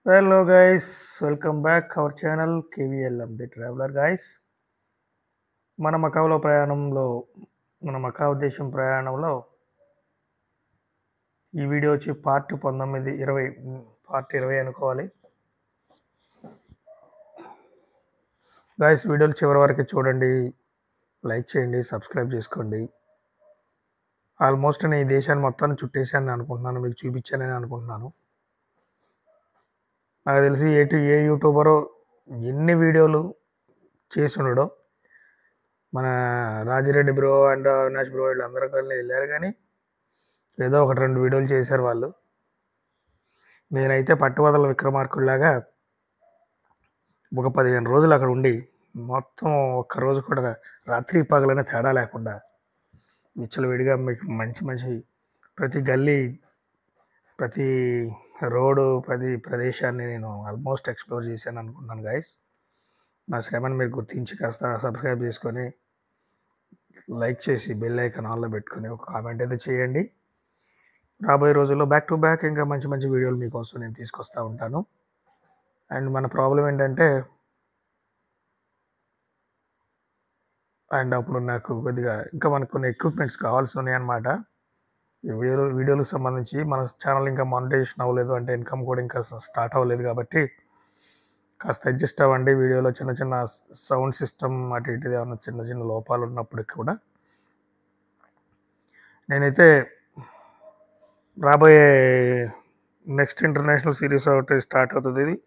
Hello guys, welcome back our channel KVLM the Traveler guys. మన మకాలో ప్రయాణంలో మన Macau దేశం ప్రయాణంలో ఈ వీడియో వచ్చి పార్ట్ 19 20 పార్ట్ 20 అనుకోవాలి. గైస్ వీడియోలు చివరి వరకు చూడండి, లైక్ చేయండి, సబ్స్క్రైబ్ చేసుకోండి. ఆల్మోస్ట్ నేను ఈ దేశాన్ని మొత్తాన్ని చుట్టేసాను అనుకుంటున్నాను, మీకు చూపించానని అనుకుంటున్నాను. నాకు తెలిసి ఏ యూట్యూబరో ఎన్ని వీడియోలు చేసి ఉండడో, మన Rajireddy bro and Avinash bro వీళ్ళందరూ కలిసి వెళ్ళారు, కానీ ఏదో ఒకటి రెండు వీడియోలు చేశారు వాళ్ళు. నేనైతే పట్టువదల విక్రమార్కుడిలాగా ఒక 15 రోజులు అక్కడ ఉండి మొత్తం ఒక్కరోజు కూడా రాత్రి పగలనే తేడా లేకుండా విచ్చలవిడిగా మీకు మంచి మంచి ప్రతి గల్లీ, ప్రతి రోడ్డు, ప్రతి ప్రదేశాన్ని నేను ఆల్మోస్ట్ ఎక్స్ప్లోర్ చేశాను అనుకుంటున్నాను గైస్. నా శ్రమను మీరు గుర్తించి కాస్త సబ్స్క్రైబ్ చేసుకొని, లైక్ చేసి బెల్ ఐకాన్ ఆన్లో పెట్టుకొని ఒక కామెంట్ అయితే చేయండి. రాబోయే రోజుల్లో బ్యాక్ టు బ్యాక్ ఇంకా మంచి మంచి వీడియోలు మీకోసం నేను తీసుకొస్తూ ఉంటాను. అండ్ మన ప్రాబ్లం ఏంటంటే, అండ్ అప్పుడు నాకు కొద్దిగా ఇంకా మనకు కొన్ని ఎక్విప్మెంట్స్ కావాల్సి ఉన్నాయి అన్నమాట. ఈ వీడియోలకు సంబంధించి మన ఛానల్ ఇంకా మానిటైజేషన్ అవ్వలేదు, అంటే ఇన్కమ్ కూడా ఇంకా స్టార్ట్ అవ్వలేదు, కాబట్టి కాస్త అడ్జస్ట్ అవ్వండి. వీడియోలో చిన్న చిన్న సౌండ్ సిస్టమ్ అటు ఇటు ఏమైనా చిన్న చిన్న లోపాలు ఉన్నప్పటికీ కూడా నేనైతే రాబోయే నెక్స్ట్ ఇంటర్నేషనల్ సిరీస్ ఒకటి స్టార్ట్ అవుతుంది. ఇది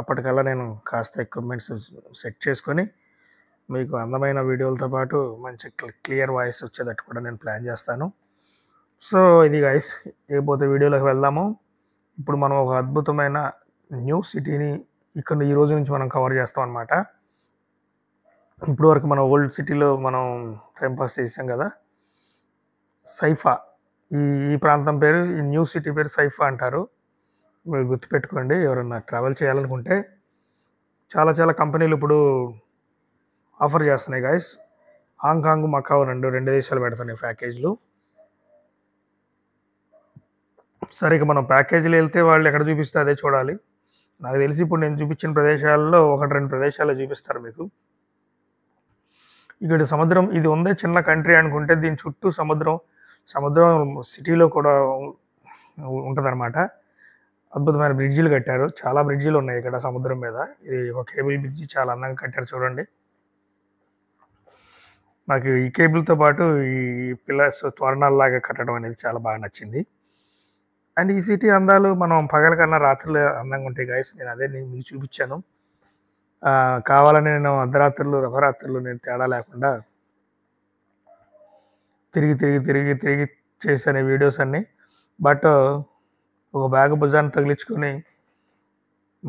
అప్పటికల్లా నేను కాస్త ఎక్విప్మెంట్స్ సెట్ చేసుకొని మీకు అందమైన వీడియోలతో పాటు మంచి క్లియర్ వాయిస్ వచ్చేటట్టు కూడా నేను ప్లాన్ చేస్తాను. సో ఇది గైస్, ఏపోతే వీడియోలోకి వెళ్దాము. ఇప్పుడు మనం ఒక అద్భుతమైన న్యూ సిటీని ఇక్కడ ఈ రోజు నుంచి మనం కవర్ చేస్తాం అనమాట. ఇప్పుడు వరకు మన ఓల్డ్ సిటీలో మనం టైంపాస్ చేసాం కదా, సైఫా, ఈ ప్రాంతం పేరు, ఈ న్యూ సిటీ పేరు సైఫా అంటారు. మీరు గుర్తుపెట్టుకోండి, ఎవరన్నా ట్రావెల్ చేయాలనుకుంటే. చాలా చాలా కంపెనీలు ఇప్పుడు ఆఫర్ చేస్తున్నాయి గైస్. హాంకాంగ్, మకావ్ రెండు దేశాలు పెడుతున్నాయి ప్యాకేజీలు. సరే, ఇక మనం ప్యాకేజీలు వెళ్తే వాళ్ళు ఎక్కడ చూపిస్తే అదే చూడాలి. నాకు తెలిసి ఇప్పుడు నేను చూపించిన ప్రదేశాల్లో ఒకటి రెండు ప్రదేశాలు చూపిస్తారు మీకు. ఇక్కడ సముద్రం ఇది ఉందే చిన్న కంట్రీ అనుకుంటే, దీని చుట్టూ సముద్రం సిటీలో కూడా ఉంటుందన్నమాట. అద్భుతమైన బ్రిడ్జిలు కట్టారు, చాలా బ్రిడ్జిలు ఉన్నాయి ఇక్కడ సముద్రం మీద. ఇది ఒక కేబుల్ బ్రిడ్జి, చాలా అందంగా కట్టారు చూడండి. నాకు ఈ కేబుల్తో పాటు ఈ పిల్లర్స్ తోరణాలలాగా కట్టడం అనేది చాలా బాగా నచ్చింది. అండ్ ఈ సిటీ అందాలు మనం పగల కన్నా రాత్రులు అందంగా ఉంటాయి గైస్. నేను మీకు చూపించాను. కావాలని నేను అర్ధరాత్రులు రథరాత్రులు నేను తేడా లేకుండా తిరిగి చేశాను ఈ వీడియోస్ అన్నీ. బట్ ఒక బ్యాగ్ భుజాన్ని తగిలించుకొని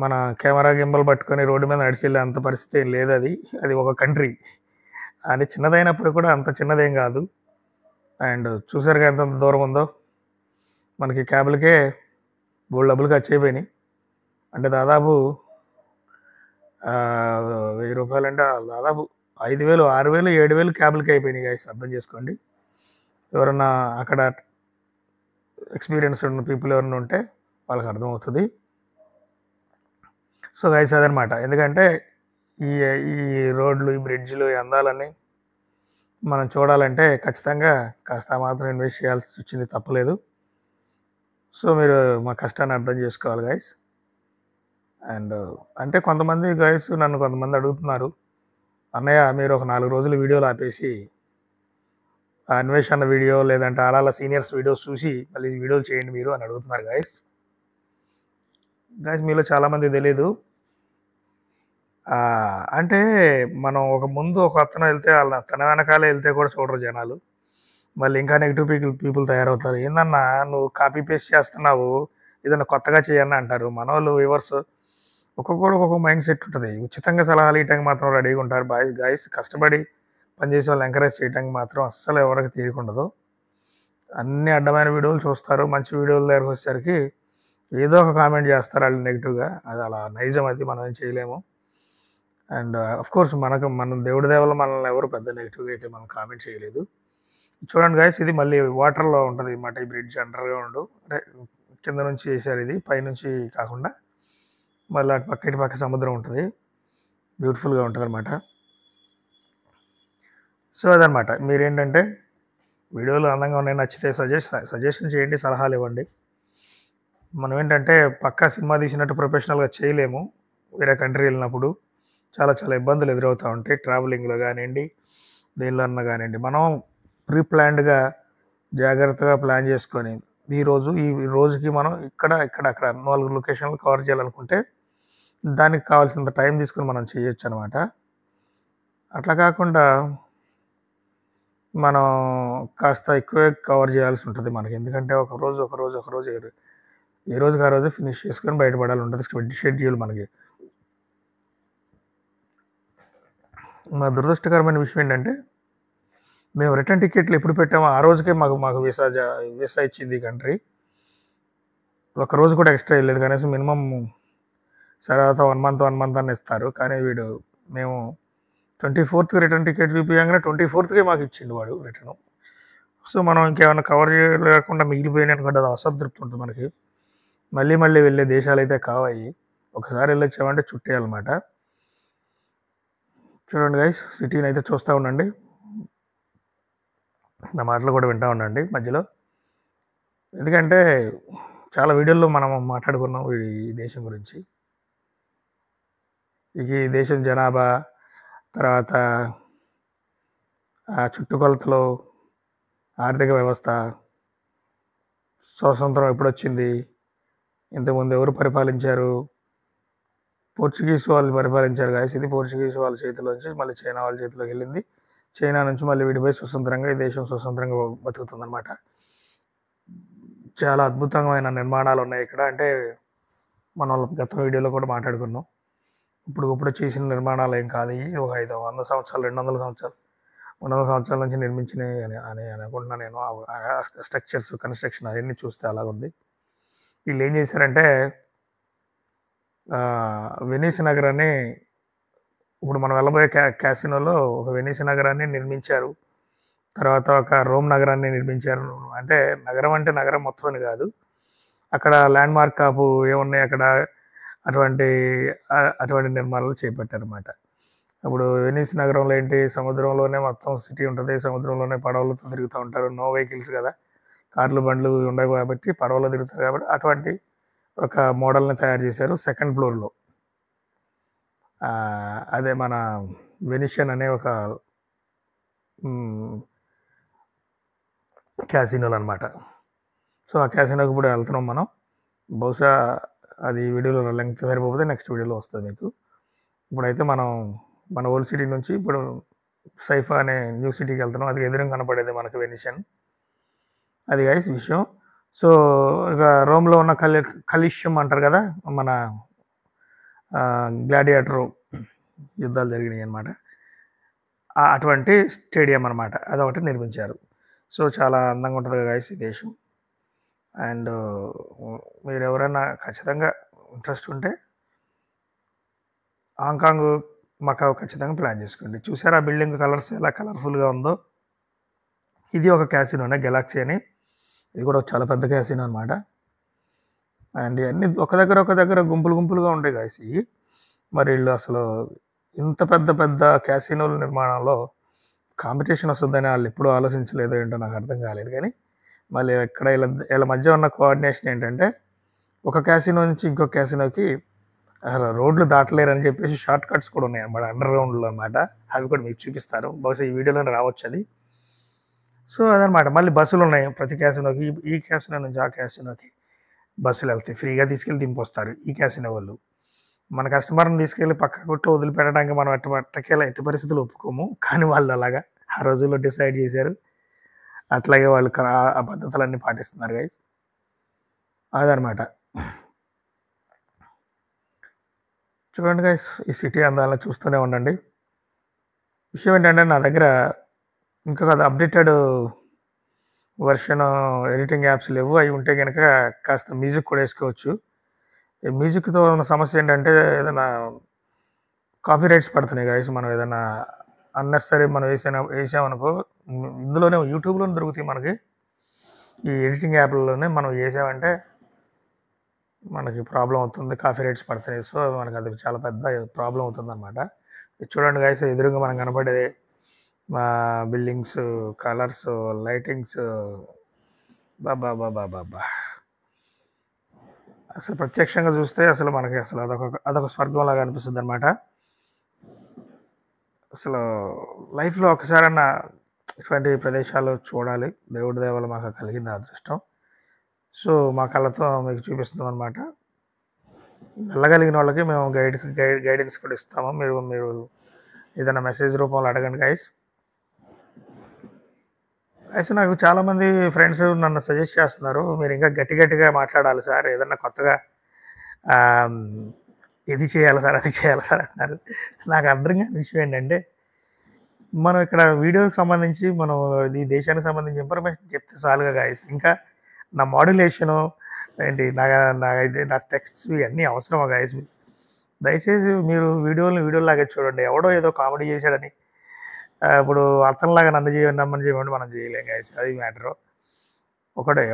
మన కెమెరా గింబల్ పట్టుకొని రోడ్డు మీద నడిచి వెళ్ళే అంత పరిస్థితి ఏం లేదు. అది ఒక కంట్రీ, అది చిన్నదైనప్పుడు కూడా అంత చిన్నదేం కాదు. అండ్ చూసారుగా ఎంత దూరం ఉందో. మనకి క్యాబ్లకే బోల్డ్ డబ్బులు ఖర్చు అయిపోయినాయి. అంటే దాదాపు 1000 రూపాయలు అంటే దాదాపు 5000, 6000, 7000 క్యాబ్లకి అయిపోయినాయి గైస్. అర్థం చేసుకోండి. ఎవరన్నా అక్కడ ఎక్స్పీరియన్స్ ఉన్న పీపుల్ ఎవరైనా ఉంటే వాళ్ళకి అర్థమవుతుంది. సో గైస్ అదనమాట. ఎందుకంటే ఈ ఈ రోడ్లు, ఈ బ్రిడ్జ్లు, ఈ అందాలన్నీ మనం చూడాలంటే ఖచ్చితంగా కాస్త మాత్రం ఇన్వెస్ట్ చేయాల్సి వచ్చింది, తప్పలేదు. సో మీరు మా కష్టాన్ని అర్థం చేసుకోవాలి గైస్. అండ్ అంటే కొంతమంది గైస్ కొంతమంది అడుగుతున్నారు, అన్నయ్య మీరు ఒక 4 రోజులు వీడియోలు ఆపేసి అన్వేషణ వీడియో లేదంటే అలా సీనియర్స్ వీడియోస్ చూసి మళ్ళీ వీడియోలు చేయండి మీరు అని అడుగుతున్నారు గైస్. మీలో చాలామంది తెలీదు. అంటే మనం ఒక అతను వెళ్తే తన వెనకాలే వెళ్తే కూడా చూడరు జనాలు. మళ్ళీ ఇంకా నెగిటివ్ పీపుల్ తయారవుతారు. ఏందన్నా నువ్వు కాపీ పేస్ట్ చేస్తున్నావు, ఏదన్నా కొత్తగా చేయని అంటారు. మన వాళ్ళు వ్యూవర్స్ ఒక్కొక్కరు ఒక్కొక్క మైండ్ సెట్ ఉంటుంది. ఉచితంగా సలహాలు ఇవ్వడానికి మాత్రం రెడీగా ఉంటారు గైస్. కష్టపడి పనిచేసే వాళ్ళు ఎంకరేజ్ చేయడానికి మాత్రం అస్సలు ఎవరికి తీరుకుండదు. అన్ని అడ్డమైన వీడియోలు చూస్తారు, మంచి వీడియోల దగ్గరకు వచ్చేసరికి ఏదో ఒక కామెంట్ చేస్తారు వాళ్ళు నెగిటివ్గా. అది అలా నైజం, అది మనం ఏం చేయలేము. అండ్ అఫ్కోర్స్ మన దేవుడి దేవల మనల్ని ఎవరు పెద్ద నెగిటివ్గా అయితే మనం కామెంట్ చేయలేదు. చూడండి గైస్, ఇది మళ్ళీ వాటర్లో ఉంటుంది అన్నమాట. ఈ బ్రిడ్జ్ అండర్ గ్రౌండ్, అంటే కింద నుంచి వేసారు, ఇది పైనుంచి కాకుండా మళ్ళీ అటు పక్క ఇటు పక్క సముద్రం ఉంటుంది, బ్యూటిఫుల్గా ఉంటుంది అనమాట. సో అదనమాట. మీరేంటంటే వీడియోలు అందంగా ఉన్నాయి, నచ్చితే సజెషన్ చేయండి, సలహాలు ఇవ్వండి. మనం ఏంటంటే పక్కా సినిమా తీసినట్టు ప్రొఫెషనల్గా చేయలేము. వేరే కంట్రీ వెళ్ళినప్పుడు చాలా చాలా ఇబ్బందులు ఎదురవుతూ ఉంటాయి, ట్రావెలింగ్లో కానివ్వండి, దేనిలో అన్నా కానివ్వండి. మనం ప్రీ ప్లాన్డ్గా జాగ్రత్తగా ప్లాన్ చేసుకొని ఈ రోజుకి మనం ఇక్కడ అక్కడ 4 లొకేషన్లు కవర్ చేయాలనుకుంటే దానికి కావాల్సినంత టైం తీసుకొని మనం చేయొచ్చు అనమాట. అట్లా కాకుండా మనం కాస్త ఎక్కువే కవర్ చేయాల్సి ఉంటుంది మనకి. ఎందుకంటే ఒక రోజు ఏ రోజుకి ఆ రోజు ఫినిష్ చేసుకొని బయటపడాలి ఉంటుంది షెడ్యూల్ మనకి. మా దురదృష్టకరమైన విషయం ఏంటంటే మేము రిటర్న్ టికెట్లు ఎప్పుడు పెట్టామో ఆ రోజుకే మాకు వీసా ఇచ్చింది ఈ కంట్రీ. ఒక రోజు కూడా ఎక్స్ట్రా ఇవ్వలేదు, కనీసం మినిమం తర్వాత 1 మంత్ అని ఇస్తారు. కానీ మేము 24th రిటర్న్ టికెట్ చూపించగానే 24th మాకు ఇచ్చిండు వాడు రిటర్న్. సో మనం ఇంకేమైనా కవర్ చేయలేకుండా మిగిలిపోయినాయి అనుకుంటే అది అసంతృప్తి ఉంటుంది మనకి. మళ్ళీ వెళ్ళే దేశాలు అయితే కావాయి, ఒకసారి వెళ్ళొచ్చామంటే చుట్టేయాలన్నమాట. చూడండి గైస్, సిటీని అయితే చూస్తూ ఉండండి, నా మాటలు కూడా వింటూ ఉండండి మధ్యలో. ఎందుకంటే చాలా వీడియోల్లో మనం మాట్లాడుకున్నాం ఈ దేశం గురించి. ఈ దేశం జనాభా, తర్వాత చుట్టుకొలతలు, ఆర్థిక వ్యవస్థ, స్వాతంత్రం ఎప్పుడొచ్చింది, ఇంతకుముందు ఎవరు పరిపాలించారు, పోర్చుగీస్ వాళ్ళు పరిపాలించారు గాయస్. ఇది పోర్చుగీస్ వాళ్ళ చేతిలోంచి మళ్ళీ చైనా వాళ్ళ చేతిలోకి వెళ్ళింది. చైనా నుంచి మళ్ళీ విడిపోయి స్వతంత్రంగా ఈ దేశం స్వతంత్రంగా బతుకుతుందన్నమాట. చాలా అద్భుతమైన నిర్మాణాలు ఉన్నాయి ఇక్కడ. అంటే మనం గత వీడియోలో కూడా మాట్లాడుకున్నాం, ఇప్పుడు చేసిన నిర్మాణాలు ఏం కాదు. ఒక 100 సంవత్సరాలు 200 సంవత్సరాల నుంచి నిర్మించినవి అని అనుకుంటున్నాను నేను. స్ట్రక్చర్స్, కన్స్ట్రక్షన్ అవన్నీ చూస్తే అలాగుంది. వీళ్ళు ఏం చేశారంటే వెనీస్ నగరాన్ని, ఇప్పుడు మనం వెళ్ళబోయే క్యాసినోలో ఒక వెనీస్ నగరాన్ని నిర్మించారు. తర్వాత ఒక రోమ్ నగరాన్ని నిర్మించారు. అంటే నగరం మొత్తం అని కాదు, అక్కడ ల్యాండ్ మార్క్ ఆఫ్ ఏమున్నాయి అక్కడ అటువంటి నిర్మాణాలు చేపట్టారన్నమాట. ఇప్పుడు వెనీస్ నగరంలో ఏంటి, సముద్రంలోనే మొత్తం సిటీ ఉంటుంది, సముద్రంలోనే పడవలతో తిరుగుతూ ఉంటారు. నో వెహికల్స్ కదా, కార్లు బండ్లు ఉండవు కాబట్టి పడవలో తిరుగుతారు కాబట్టి అటువంటి ఒక మోడల్ని తయారు చేశారు 2nd ఫ్లోర్లో. అదే మన వెనిషియన్ అనే ఒక క్యాసినోలు అనమాట. సో ఆ క్యాసినోకి ఇప్పుడు వెళ్తున్నాం మనం. బహుశా అది వీడియోలో లెంగ్త్ సరిపోతే నెక్స్ట్ వీడియోలో వస్తుంది మీకు. ఇప్పుడైతే మనం మన ఓల్డ్ సిటీ నుంచి ఇప్పుడు సైఫా అనే న్యూ సిటీకి వెళ్తున్నాం. అది ఎదురుగా కనపడేది మనకు వెనిషియన్. అది గైస్ విషయం. సో ఇక రోమ్లో ఉన్న కలిష్యం అంటారు కదా, మన గ్లాడియేటర్ యుద్ధాలు జరిగినాయి అనమాట, అటువంటి స్టేడియం అనమాట, అదొకటి నిర్మించారు. సో చాలా అందంగా ఉంటుంది గైస్ ఈ దేశం. అండ్ మీరు ఎవరైనా ఖచ్చితంగా ఇంట్రెస్ట్ ఉంటే హాంకాంగ్, మకావ్ ఖచ్చితంగా ప్లాన్ చేసుకోండి. చూసారా బిల్డింగ్ కలర్స్ ఎలా కలర్ఫుల్గా ఉందో. ఇది ఒక క్యాసినోనే, గెలాక్సీ అని. ఇది కూడా చాలా పెద్ద క్యాసినో అనమాట. అండ్ ఇవన్నీ ఒక దగ్గర గుంపులుగా ఉంటాయి గాయస్ ఇవి. మరి వీళ్ళు అసలు ఇంత పెద్ద క్యాసినోల నిర్మాణంలో కాంపిటీషన్ వస్తుందని వాళ్ళు ఎప్పుడూ ఆలోచించలేదో ఏంటో నాకు అర్థం కాలేదు. కానీ మళ్ళీ ఎక్కడ వీళ్ళ మధ్య ఉన్న కోఆర్డినేషన్ ఏంటంటే ఒక క్యాసినో నుంచి ఇంకో క్యాసినోకి రోడ్లు దాటలేరని చెప్పేసి షార్ట్ కట్స్ కూడా ఉన్నాయి అన్నమాట, అండర్ గ్రౌండ్లో అనమాట. అవి కూడా మీకు చూపిస్తారు, బహుశా ఈ వీడియోలోనే రావచ్చు అది. సో అదనమాట. మళ్ళీ బస్సులు ఉన్నాయి ప్రతి క్యాసినోకి. ఈ క్యాసినో నుంచి ఆ క్యాసినోకి బస్సులు వెళ్తాయి, ఫ్రీగా తీసుకెళ్ళి దింపొస్తారు ఈ క్యాసినో వాళ్ళు. మన కస్టమర్ని తీసుకెళ్ళి పక్క కొట్లో వదిలిపెట్టడానికి మనం ఎట్టి పరిస్థితులు ఒప్పుకోము. కానీ వాళ్ళు అలాగా ఆ రోజుల్లో డిసైడ్ చేశారు, అట్లాగే వాళ్ళు ఆ పద్ధతులన్నీ పాటిస్తున్నారు గైస్. అదనమాట. చూడండి గైస్, ఈ సిటీ అందాలను చూస్తూనే ఉండండి. విషయం ఏంటంటే నా దగ్గర ఇంకా అప్డేటెడ్ వర్షన్ ఎడిటింగ్ యాప్స్ లేవు. అవి ఉంటే కనుక కాస్త మ్యూజిక్ కూడా వేసుకోవచ్చు. ఈ మ్యూజిక్తో ఉన్న సమస్య ఏంటంటే ఏదైనా కాపీ రైట్స్ పడుతున్నాయి గైస్. మనం ఏదైనా అన్నెసరీ మనం వేసామనుకో, ఇందులోనే యూట్యూబ్లోనే దొరుకుతాయి మనకి, ఈ ఎడిటింగ్ యాప్లలోనే మనం వేసామంటే మనకి ప్రాబ్లం అవుతుంది, కాఫీ రేట్స్ పడుతున్నాయి. సో మనకు అది చాలా పెద్ద ప్రాబ్లం అవుతుందన్నమాట. ఇది చూడండి గైస్, ఎదురుగా మనకు కనపడేది బిల్డింగ్స్, కలర్స్, లైటింగ్స్, బాబా అసలు ప్రత్యక్షంగా చూస్తే అసలు మనకి అసలు అదొక స్వర్గంలాగా అనిపిస్తుంది అనమాట. అసలు లైఫ్లో ఒకసారన్నా ఇటువంటి ప్రదేశాలు చూడాలి. దేవుడి దయ వల్ల మాకు కలిగింది అదృష్టం. సో మా కళ్ళతో మీకు చూపిస్తున్నాం అనమాట. వెళ్ళగలిగిన వాళ్ళకి మేము గైడెన్స్ కూడా ఇస్తాము. మీరు ఏదైనా మెసేజ్ రూపంలో అడగండి గైస్. నాకు చాలామంది ఫ్రెండ్స్ నన్ను సజెస్ట్ చేస్తున్నారు, మీరు ఇంకా గట్టిగా మాట్లాడాలి సార్, ఏదన్నా కొత్తగా ఇది చేయాలి సార్, అది చేయాలి సార్ అంటున్నారు. నాకు అర్థం కాని విషయం ఏంటంటే, మనం ఇక్కడ వీడియోకి సంబంధించి మనం ఈ దేశానికి సంబంధించి ఇన్ఫర్మేషన్ చెప్తే చాలుగా గాయస్. ఇంకా నా మాడ్యులేషను ఏంటి, నా టెక్స్ట్స్ ఇవన్నీ అవసరమా గాయస్? దయచేసి మీరు వీడియోలాగే చూడండి. ఎవడో ఏదో కామెడీ చేశాడని ఇప్పుడు అతనిలాగా నన్ను చేయమని మనం చేయలేం గాయస్. అది మ్యాటరు.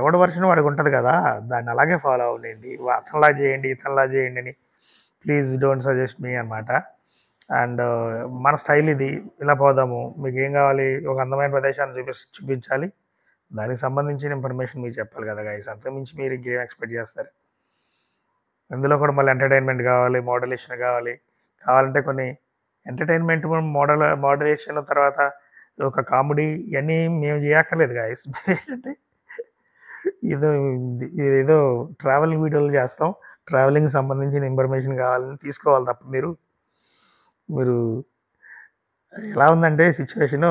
ఎవడు వర్షన్ వాడికి ఉంటుంది కదా, దాన్ని అలాగే ఫాలో అవ్వండి. అతనిలా చేయండి, ఇతనిలా చేయండి అని ప్లీజ్ డోంట్ సజెస్ట్ మీ అనమాట. అండ్ మన స్టైల్ ఇది, ఇలా పోదాము. మీకు ఏం కావాలి, ఒక అందమైన ప్రదేశాన్ని చూపించాలి, దానికి సంబంధించిన ఇన్ఫర్మేషన్ మీకు చెప్పాలి కదా గైస్. అంతకుమించి మీరు ఇంకేం ఎక్స్పెక్ట్ చేస్తారు? ఇందులో కూడా మళ్ళీ ఎంటర్టైన్మెంట్ కావాలి, మోడలేషన్ కావాలంటే కొన్ని ఎంటర్టైన్మెంట్, మోడలేషన్, తర్వాత ఒక కామెడీ, ఇవన్నీ మేము చేయక్కర్లేదు గాయస్. ఏంటంటే ఏదో ట్రావెలింగ్ వీడియోలు చేస్తాం. ట్రావెలింగ్ సంబంధించిన ఇన్ఫర్మేషన్ కావాలని తీసుకోవాలి తప్ప మీరు ఎలా ఉందంటే సిచ్యువేషను,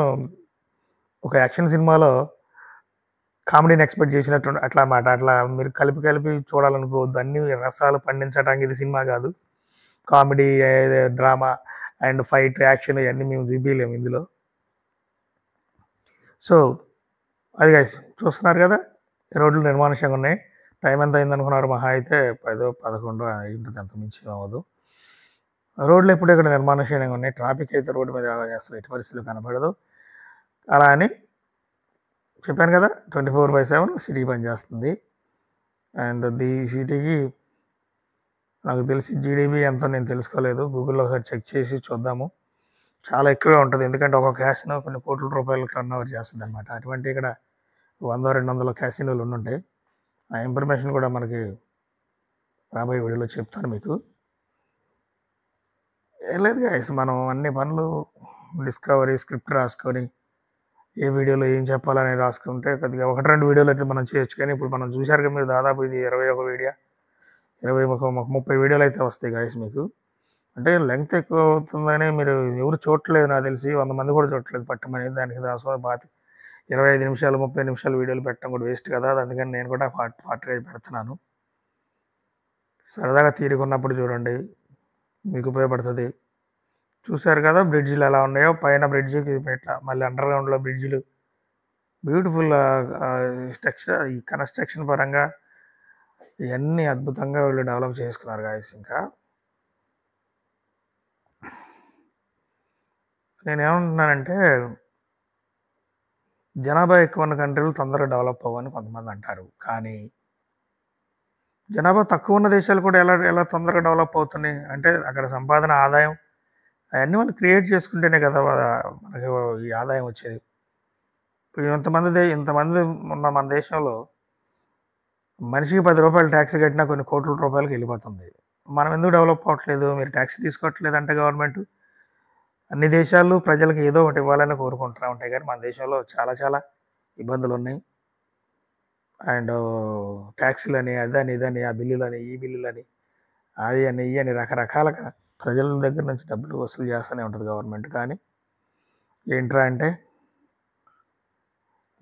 ఒక యాక్షన్ సినిమాలో కామెడీని ఎక్స్పెక్ట్ చేసినట్టు అట్లా అన్నమాట. అట్లా మీరు కలిపి చూడాలనుకోవద్దు. అన్ని రసాలు పండించడానికి ఇది సినిమా కాదు. Comedy, drama and fight, action ఇవన్నీ మేము చూపించలేము ఇందులో. సో అది గైస్, చూస్తున్నారు కదా, రోడ్లు నిర్మానుష్యంగా ఉన్నాయి. టైం ఎంత అయింది అనుకున్నారు? మహా అయితే 10, 11 అయింటుంది, అంత మించి అవ్వదు. రోడ్లు ఎప్పుడు ఇక్కడ నిర్మానుష్యంగా ఉన్నాయి. ట్రాఫిక్ అయితే రోడ్డు మీద అసలు ఎట్టి పరిస్థితులు కనపడదు. అలా అని చెప్పాను కదా, 24/7 సిటీ పనిచేస్తుంది. అండ్ ఈ సిటీకి నాకు తెలిసి జీడిపి ఎంతో నేను తెలుసుకోలేదు, గూగుల్లో ఒకసారి చెక్ చేసి చూద్దాము. చాలా ఎక్కువే ఉంటుంది, ఎందుకంటే ఒక క్యాసినో కొన్ని కోట్ల రూపాయలు టర్న్ ఓవర్ చేస్తుంది అనమాట. అటువంటి ఇక్కడ 100-200 క్యాసినోలు ఉండుంటాయి. ఆ ఇన్ఫర్మేషన్ కూడా మనకి రాబోయే వీడియోలో చెప్తాను మీకు. ఏం లేదు గాయస్, మనం అన్ని పనులు డిస్కవరీ స్క్రిప్ట్ రాసుకొని ఏ వీడియోలో ఏం చెప్పాలని రాసుకుంటే కొద్దిగా 1-2 వీడియోలు అయితే మనం చేయొచ్చు. కానీ ఇప్పుడు మనం చూశారు కదా, మీరు దాదాపు ఇది 21 వీడియో, 30 వీడియోలు అయితే వస్తాయి గాయస్ మీకు. అంటే లెంగ్త్ ఎక్కువ అవుతుందని మీరు ఎవరు చూడట్లేదు, నాకు తెలిసి 100 మంది కూడా చూడట్లేదు పట్టమని. దానికి దాసో 25 నిమిషాలు 30 నిమిషాలు వీడియోలు పెట్టడం కూడా వేస్ట్ కదా. అందుకని నేను కూడా పార్ట్గా పెడుతున్నాను. సరదాగా తీరుకున్నప్పుడు చూడండి, మీకు ఉపయోగపడుతుంది. చూశారు కదా బ్రిడ్జిలు ఎలా ఉన్నాయో, పైన బ్రిడ్జికి ఇట్లా మళ్ళీ అండర్ గ్రౌండ్లో బ్రిడ్జిలు బ్యూటిఫుల్ స్ట్రక్చర్. ఈ కన్స్ట్రక్షన్ పరంగా ఇవన్నీ అద్భుతంగా వీళ్ళు డెవలప్ చేసుకున్నారు గాయస్. ఇంకా నేనేమంటున్నానంటే, జనాభా ఎక్కువ ఉన్న కంట్రీలు తొందరగా డెవలప్ అవ్వని కొంతమంది అంటారు. కానీ జనాభా తక్కువ ఉన్న దేశాలు కూడా ఎలా తొందరగా డెవలప్ అవుతున్నాయి అంటే, అక్కడ సంపాదన, ఆదాయం అవన్నీ వాళ్ళు క్రియేట్ చేసుకుంటేనే కదా మనకి ఈ ఆదాయం వచ్చేది. ఇప్పుడు ఇంతమంది ఉన్న మన దేశంలో మనిషికి 10 రూపాయలు ట్యాక్స్ కట్టినా కొన్ని కోట్ల రూపాయలకి వెళ్ళిపోతుంది. మనం ఎందుకు డెవలప్ అవ్వట్లేదు? మీరు ట్యాక్స్ తీసుకోవట్లేదు అంటే గవర్నమెంట్, అన్ని దేశాలు ప్రజలకు ఏదో ఒకటి ఇవ్వాలని కోరుకుంటూ ఉంటాయి. కానీ మన దేశంలో చాలా ఇబ్బందులు ఉన్నాయి. అండ్ ట్యాక్సీలని, అదని ఇదని, ఆ బిల్లులని, ఈ బిల్లులని, అది అని ఇవి అని రకరకాలుగా ప్రజల దగ్గర నుంచి డబ్బులు వసూలు చేస్తూనే ఉంటుంది గవర్నమెంట్. కానీ ఏంట్రా అంటే,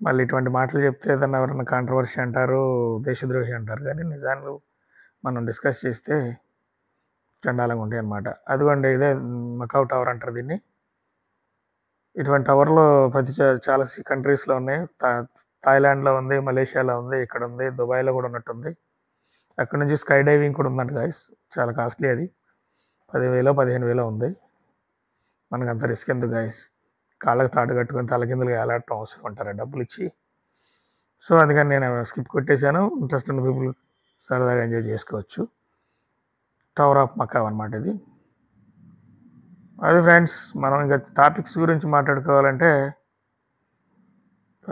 మళ్ళీ ఇటువంటి మాటలు చెప్తే ఏదన్నా ఎవరన్నా కాంట్రవర్సీ అంటారు, దేశద్రోహి అంటారు. కానీ నిజాన్ని మనం డిస్కస్ చేస్తే చండాలంగా ఉంటాయి అన్నమాట. అదిగోండి, ఇదే మకావ్ టవర్ అంటారు దీన్ని. ఇటువంటి టవర్లో చాలా కంట్రీస్లో ఉన్నాయి. థాయిలాండ్లో ఉంది, మలేషియాలో ఉంది, ఇక్కడ ఉంది, దుబాయ్లో కూడా ఉన్నట్టుంది. అక్కడ నుంచి స్కై డైవింగ్ కూడా ఉందంట గాయస్. చాలా కాస్ట్లీ, అది 10,000-15,000 ఉంది. మనకు అంత రిస్క్ ఎందుకు గాయస్? కాళ్ళకి తాడు కట్టుకొని తలకిందులు వేలాడటం అవసరం అంటారా డబ్బులు ఇచ్చి? సో అందుకని నేను స్కిప్ కొట్టేశాను. ఇంట్రెస్ట్ ఉన్న పీపుల్ సరదాగా ఎంజాయ్ చేసుకోవచ్చు. టవర్ ఆఫ్ మకావ్ అనమాట ఇది. అది ఫ్రెండ్స్, మనం ఇంకా టాపిక్స్ గురించి మాట్లాడుకోవాలంటే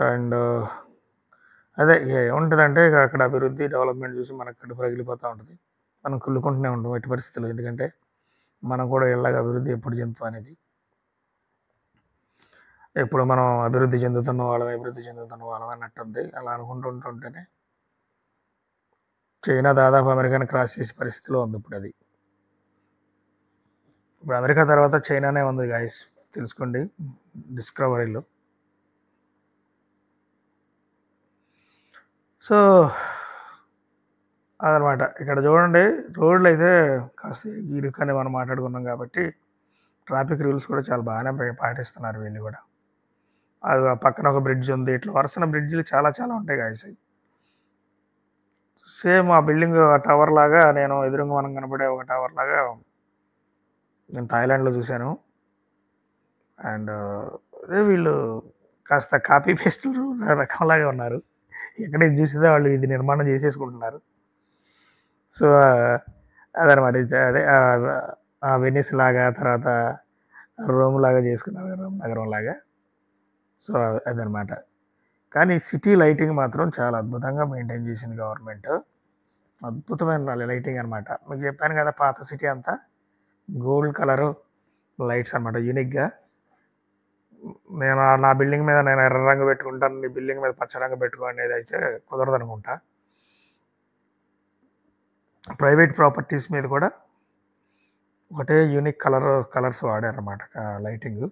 అండ్ అదే ఏముంటుందంటే ఇక అక్కడ అభివృద్ధి డెవలప్మెంట్ చూసి మనకు కడుపు రగిలిపోతూ ఉంటుంది. మనం కుళ్ళుకుంటూనే ఉంటాం ఎట్టి పరిస్థితుల్లో, ఎందుకంటే మనం కూడా ఇలాగ అభివృద్ధి ఎప్పుడు చెందుతాం అనేది. ఎప్పుడు మనం అభివృద్ధి చెందుతున్న వాళ్ళం అన్నట్టుంది. అలా అనుకుంటుంటేనే చైనా దాదాపు అమెరికాని క్రాస్ చేసే పరిస్థితిలో ఉంది ఇప్పుడు. అది ఇప్పుడు అమెరికా తర్వాత చైనానే ఉంది గాయస్, తెలుసుకోండి డిస్కవరీలో. సో అదనమాట. ఇక్కడ చూడండి, రోడ్లు అయితే కాస్త ఇరుకని మనం మాట్లాడుకున్నాం కాబట్టి ట్రాఫిక్ రూల్స్ కూడా చాలా బాగానే పాటిస్తున్నారు వీళ్ళు కూడా. అది పక్కన ఒక బ్రిడ్జ్ ఉంది, ఇట్లా వరుసన బ్రిడ్జ్లు చాలా చాలా ఉంటాయి గాయస్. అవి సేమ్ ఆ బిల్డింగ్ టవర్ లాగా, నేను ఎదురుగా మనం కనపడే ఒక టవర్ లాగా నేను థాయిలాండ్లో చూశాను. అండ్ అదే వీళ్ళు కాస్త కాపీ పేస్టులు రకంలాగా ఉన్నారు. ఎక్కడ ఇది చూసితే వాళ్ళు ఇది నిర్మాణం చేసేసుకుంటున్నారు. సో అదనమాట. అదే ఆ వెనిస్ లాగా, తర్వాత రోమ్ లాగా చేసుకున్నారు, రోమ్ నగరం లాగా. సో అదనమాట. కానీ సిటీ లైటింగ్ మాత్రం చాలా అద్భుతంగా మెయింటైన్ చేసింది గవర్నమెంట్. అద్భుతమైన లైటింగ్ అనమాట. మీకు చెప్పాను కదా, పాత సిటీ అంతా గోల్డ్ కలరు లైట్స్ అనమాట, యూనిక్గా. నేను నా బిల్డింగ్ మీద నేను ఎర్ర రంగు పెట్టుకుంటాను, నీ బిల్డింగ్ మీద పచ్చ రంగు పెట్టుకో అనేది అయితే కుదరదు అనుకుంటా. ప్రైవేట్ ప్రాపర్టీస్ మీద కూడా ఒకటే యూనిక్ కలర్స్ వాడారన్నమాట లైటింగ్.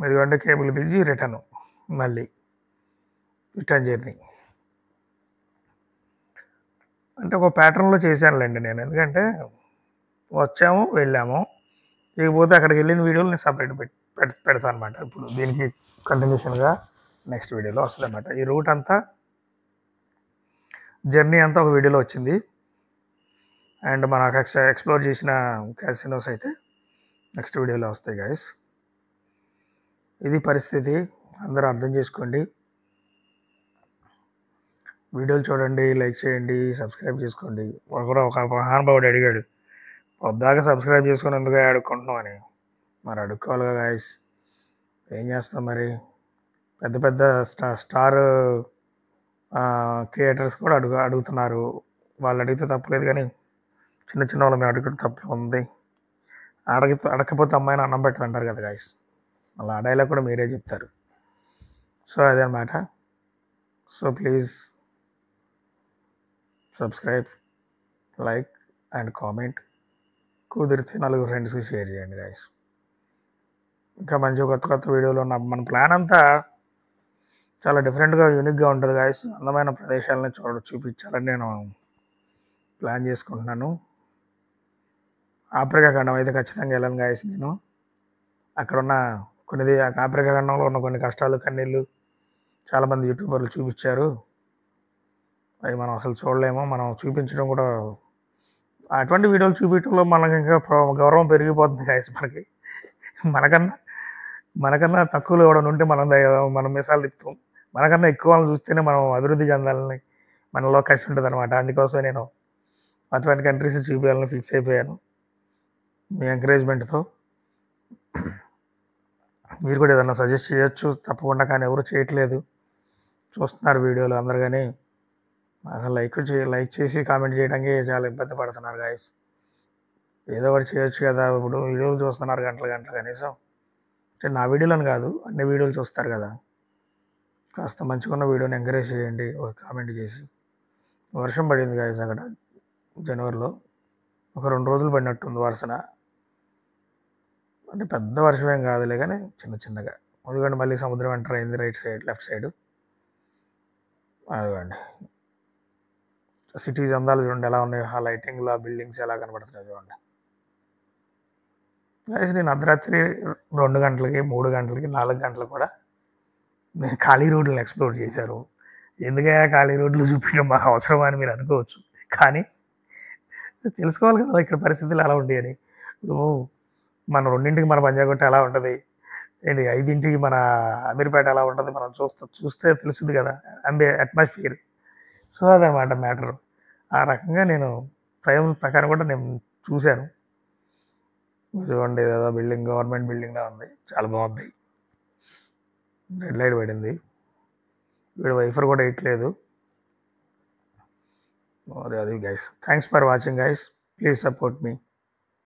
ఎందుకంటే కేబుల్ బ్రిడ్జి మళ్ళీ రిటర్న్ జర్నీ అంటే ఒక ప్యాటర్న్లో చేశానులేండి నేను. ఎందుకంటే వచ్చాము వెళ్ళాము, ఇకపోతే అక్కడికి వెళ్ళిన వీడియోలు నేను సపరేట్ పెడతాను అనమాట. ఇప్పుడు దీనికి కంటిన్యూషన్గా నెక్స్ట్ వీడియోలో వస్తుంది అనమాట. ఈ రూట్ అంతా, జర్నీ అంతా ఒక వీడియోలో వచ్చింది. అండ్ మనకు ఎక్స్ప్లోర్ చేసిన క్యాసినోస్ అయితే నెక్స్ట్ వీడియోలో వస్తాయి గైస్. ఇది పరిస్థితి, అందరూ అర్థం చేసుకోండి. వీడియోలు చూడండి, లైక్ చేయండి, సబ్స్క్రైబ్ చేసుకోండి. ఒక మహానుభావుడు అడిగాడు, పొద్దాక సబ్స్క్రైబ్ చేసుకుని ఎందుకు అడుక్కుంటున్నాం అని. మరి అడుక్కోవాలిగా గాయస్, ఏం చేస్తాం మరి. పెద్ద పెద్ద స్టార్ క్రియేటర్స్ కూడా అడుగుతున్నారు. వాళ్ళు అడిగితే తప్పలేదు, కానీ చిన్న చిన్న వాళ్ళు మేము అడిగితే తప్పే ఉంది. అడగకపోతే అమ్మాయిని అన్నం పెట్టదు అంటారు కదా గాయస్, అలా ఆ డైలాగ్ కూడా మీరే చెప్తారు. సో అదే అన్నమాట. So please subscribe, like and comment. కుదిరితే 4 ఫ్రెండ్స్కి షేర్ చేయండి గాయస్. ఇంకా మంచి కొత్త వీడియోలు ఉన్న మన ప్లాన్ అంతా చాలా డిఫరెంట్గా, యూనిక్గా ఉంటుంది గాయస్. అందమైన ప్రదేశాలని చూపించాలని నేను ప్లాన్ చేసుకుంటున్నాను. ఆఫ్రికా ఖండం అయితే ఖచ్చితంగా వెళ్ళాను గాయస్. నేను అక్కడున్న ఆఫ్రికా ఖండంలో ఉన్న కొన్ని కష్టాలు, కన్నీళ్ళు చాలామంది యూట్యూబర్లు చూపించారు. అవి మనం అసలు చూడలేము. మనం చూపించడం కూడా, అటువంటి వీడియోలు చూపించడంలో మనకి ఇంకా గౌరవం పెరిగిపోతుంది గాయస్. మనకన్నా తక్కువలో ఎవడని ఉంటే మనం మిసాలు తిప్పుతాం. మనకన్నా ఎక్కువ వాళ్ళని చూస్తేనే మనం అభివృద్ధి చెందాలని మనలో కసి ఉంటుంది అనమాట. అందుకోసమే నేను అటువంటి కంట్రీస్ చూపించాలని ఫిక్స్ అయిపోయాను, మీ ఎంకరేజ్మెంట్తో. మీరు కూడా ఏదన్నా సజెస్ట్ చేయొచ్చు తప్పకుండా, కానీ ఎవరు చేయట్లేదు. చూస్తున్నారు వీడియోలు అందరు, కానీ అసలు లైక్ చేసి కామెంట్ చేయడానికి చాలా ఇబ్బంది పడుతున్నారు గాయస్. ఏదో ఒకటి చేయొచ్చు కదా. ఇప్పుడు వీడియోలు చూస్తున్నారు గంటలు కనీసం. నా వీడియోలను కాదు, అన్ని వీడియోలు చూస్తారు కదా. కాస్త మంచిగా ఉన్న వీడియోని ఎంకరేజ్ చేయండి, ఒక కామెంట్ చేసి. వర్షం పడింది గాయస్ అక్కడ జనవరిలో, ఒక 2 రోజులు పడినట్టుంది వరుసన. అంటే పెద్ద వర్షం ఏం కాదులే, కానీ చిన్నగా. ఎందుకంటే మళ్ళీ సముద్రం ఎంటర్ అయింది లెఫ్ట్ సైడ్. అదిగోండి సిటీస్ అందాలు చూడండి ఎలా ఉన్నాయి, ఆ లైటింగ్లో ఆ బిల్డింగ్స్ ఎలా కనబడుతున్నాయి చూడండి. నేను అర్ధరాత్రి 2 గంటలకి, 3 గంటలకి, 4 గంటలకు కూడా నేను ఖాళీ రోడ్లను ఎక్స్ప్లోర్ చేశారు. ఎందుకయ్యా ఖాళీ రోడ్లు చూపించడం మాకు అవసరమా అని మీరు అనుకోవచ్చు, కానీ తెలుసుకోవాలి కదా ఇక్కడ పరిస్థితులు ఎలా ఉంటాయని. ఇప్పుడు మనం 2ంటికి మన పంజాగుట్ట ఎలా ఉంటుంది, ఏంటి 5కి మన అమీర్పేట ఎలా ఉంటుంది మనం చూస్తే తెలుస్తుంది కదా అట్మాస్ఫియర్. సో అదనమాట మ్యాటర్. ఆ రకంగా నేను టైం ప్రకారం కూడా నేను చూశాను. చూడండి ఏదో బిల్డింగ్ గవర్నమెంట్ బిల్డింగ్లా ఉంది, చాలా బాగుంది. రెడ్ లైట్ పడింది, వీడు వైఫర్ కూడా వేయట్లేదు. మరి అది guys, thanks for watching guys, please support me.